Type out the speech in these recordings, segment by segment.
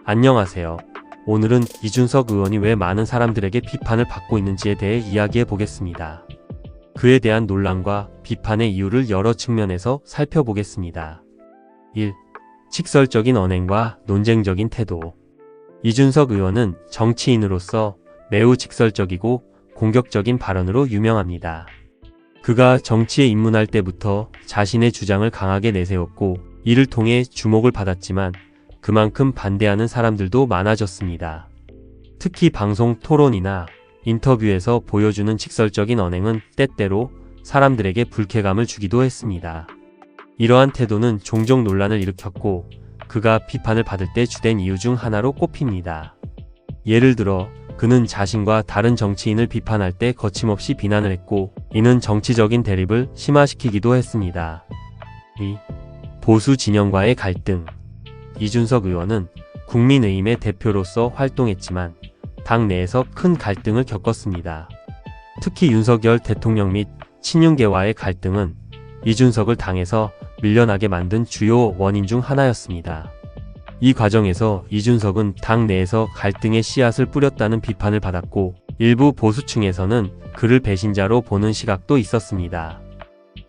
안녕하세요. 오늘은 이준석 의원이 왜 많은 사람들에게 비판을 받고 있는지에 대해 이야기해 보겠습니다. 그에 대한 논란과 비판의 이유를 여러 측면에서 살펴보겠습니다. 1. 직설적인 언행과 논쟁적인 태도. 이준석 의원은 정치인으로서 매우 직설적이고 공격적인 발언으로 유명합니다. 그가 정치에 입문할 때부터 자신의 주장을 강하게 내세웠고 이를 통해 주목을 받았지만 그만큼 반대하는 사람들도 많아졌습니다. 특히 방송 토론이나 인터뷰에서 보여주는 직설적인 언행은 때때로 사람들에게 불쾌감을 주기도 했습니다. 이러한 태도는 종종 논란을 일으켰고 그가 비판을 받을 때 주된 이유 중 하나로 꼽힙니다. 예를 들어 그는 자신과 다른 정치인을 비판할 때 거침없이 비난을 했고 이는 정치적인 대립을 심화시키기도 했습니다. 2. 보수 진영과의 갈등. 이준석 의원은 국민의힘의 대표로서 활동했지만 당 내에서 큰 갈등을 겪었습니다. 특히 윤석열 대통령 및 친윤계와의 갈등은 이준석을 당에서 밀려나게 만든 주요 원인 중 하나였습니다. 이 과정에서 이준석은 당 내에서 갈등의 씨앗을 뿌렸다는 비판을 받았고 일부 보수층에서는 그를 배신자로 보는 시각도 있었습니다.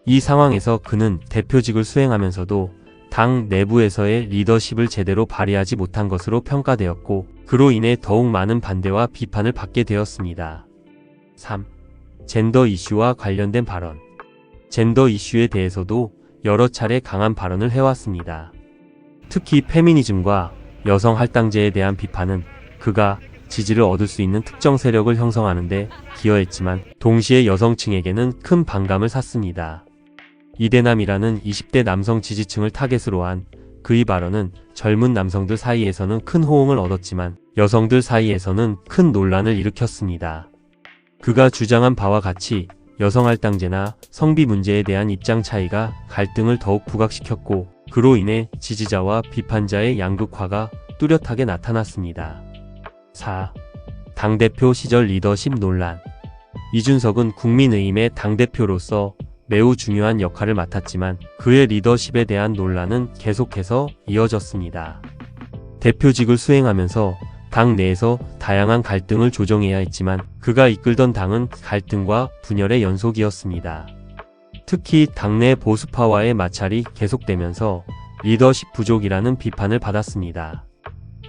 이 상황에서 그는 대표직을 수행하면서도 당 내부에서의 리더십을 제대로 발휘하지 못한 것으로 평가되었고 그로 인해 더욱 많은 반대와 비판을 받게 되었습니다. 3. 젠더 이슈와 관련된 발언. 젠더 이슈에 대해서도 여러 차례 강한 발언을 해왔습니다. 특히 페미니즘과 여성 할당제에 대한 비판은 그가 지지를 얻을 수 있는 특정 세력을 형성하는 데 기여했지만 동시에 여성층에게는 큰 반감을 샀습니다. 이대남이라는 20대 남성 지지층을 타겟으로 한 그의 발언은 젊은 남성들 사이에서는 큰 호응을 얻었지만 여성들 사이에서는 큰 논란을 일으켰습니다. 그가 주장한 바와 같이 여성 할당제나 성비 문제에 대한 입장 차이가 갈등을 더욱 부각시켰고 그로 인해 지지자와 비판자의 양극화가 뚜렷하게 나타났습니다. 4. 당대표 시절 리더십 논란. 이준석은 국민의힘의 당대표로서 매우 중요한 역할을 맡았지만 그의 리더십에 대한 논란은 계속해서 이어졌습니다. 대표직을 수행하면서 당 내에서 다양한 갈등을 조정해야 했지만 그가 이끌던 당은 갈등과 분열의 연속이었습니다. 특히 당내 보수파와의 마찰이 계속되면서 리더십 부족이라는 비판을 받았습니다.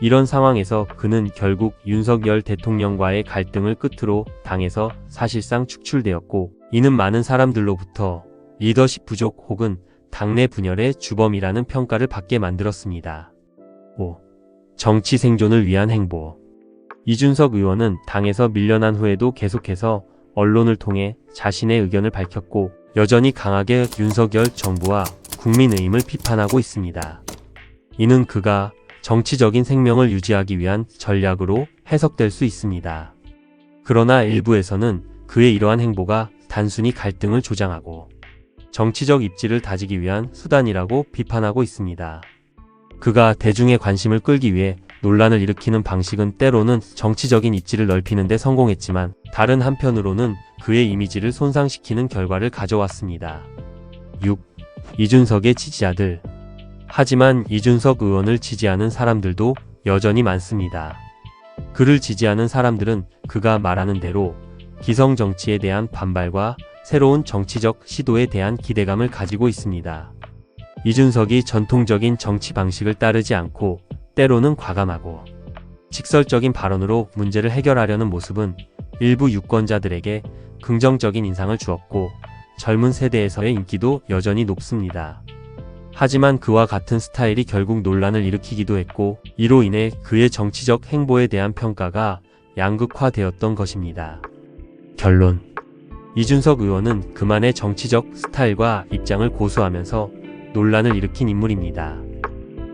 이런 상황에서 그는 결국 윤석열 대통령과의 갈등을 끝으로 당에서 사실상 축출되었고 이는 많은 사람들로부터 리더십 부족 혹은 당내 분열의 주범이라는 평가를 받게 만들었습니다. 5. 정치 생존을 위한 행보. 이준석 의원은 당에서 밀려난 후에도 계속해서 언론을 통해 자신의 의견을 밝혔고 여전히 강하게 윤석열 정부와 국민의힘을 비판하고 있습니다. 이는 그가 정치적인 생명을 유지하기 위한 전략으로 해석될 수 있습니다. 그러나 일부에서는 그의 이러한 행보가 단순히 갈등을 조장하고 정치적 입지를 다지기 위한 수단이라고 비판하고 있습니다. 그가 대중의 관심을 끌기 위해 논란을 일으키는 방식은 때로는 정치적인 입지를 넓히는 데 성공했지만 다른 한편으로는 그의 이미지를 손상시키는 결과를 가져왔습니다. 6. 이준석의 지지자들. 하지만 이준석 의원을 지지하는 사람들도 여전히 많습니다. 그를 지지하는 사람들은 그가 말하는 대로 기성 정치에 대한 반발과 새로운 정치적 시도에 대한 기대감을 가지고 있습니다. 이준석이 전통적인 정치 방식을 따르지 않고 때로는 과감하고 직설적인 발언으로 문제를 해결하려는 모습은 일부 유권자들에게 긍정적인 인상을 주었고 젊은 세대에서의 인기도 여전히 높습니다. 하지만 그와 같은 스타일이 결국 논란을 일으키기도 했고 이로 인해 그의 정치적 행보에 대한 평가가 양극화되었던 것입니다. 결론. 이준석 의원은 그만의 정치적 스타일과 입장을 고수하면서 논란을 일으킨 인물입니다.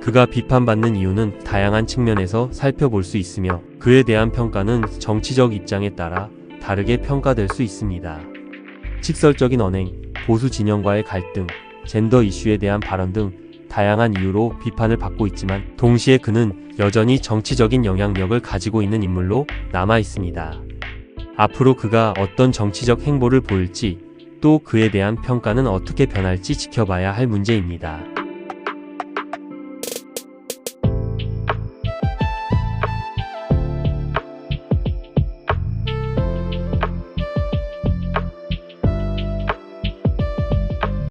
그가 비판받는 이유는 다양한 측면에서 살펴볼 수 있으며 그에 대한 평가는 정치적 입장에 따라 다르게 평가될 수 있습니다. 직설적인 언행, 보수 진영과의 갈등, 젠더 이슈에 대한 발언 등 다양한 이유로 비판을 받고 있지만 동시에 그는 여전히 정치적인 영향력을 가지고 있는 인물로 남아 있습니다. 앞으로 그가 어떤 정치적 행보를 보일지 또 그에 대한 평가는 어떻게 변할지 지켜봐야 할 문제입니다.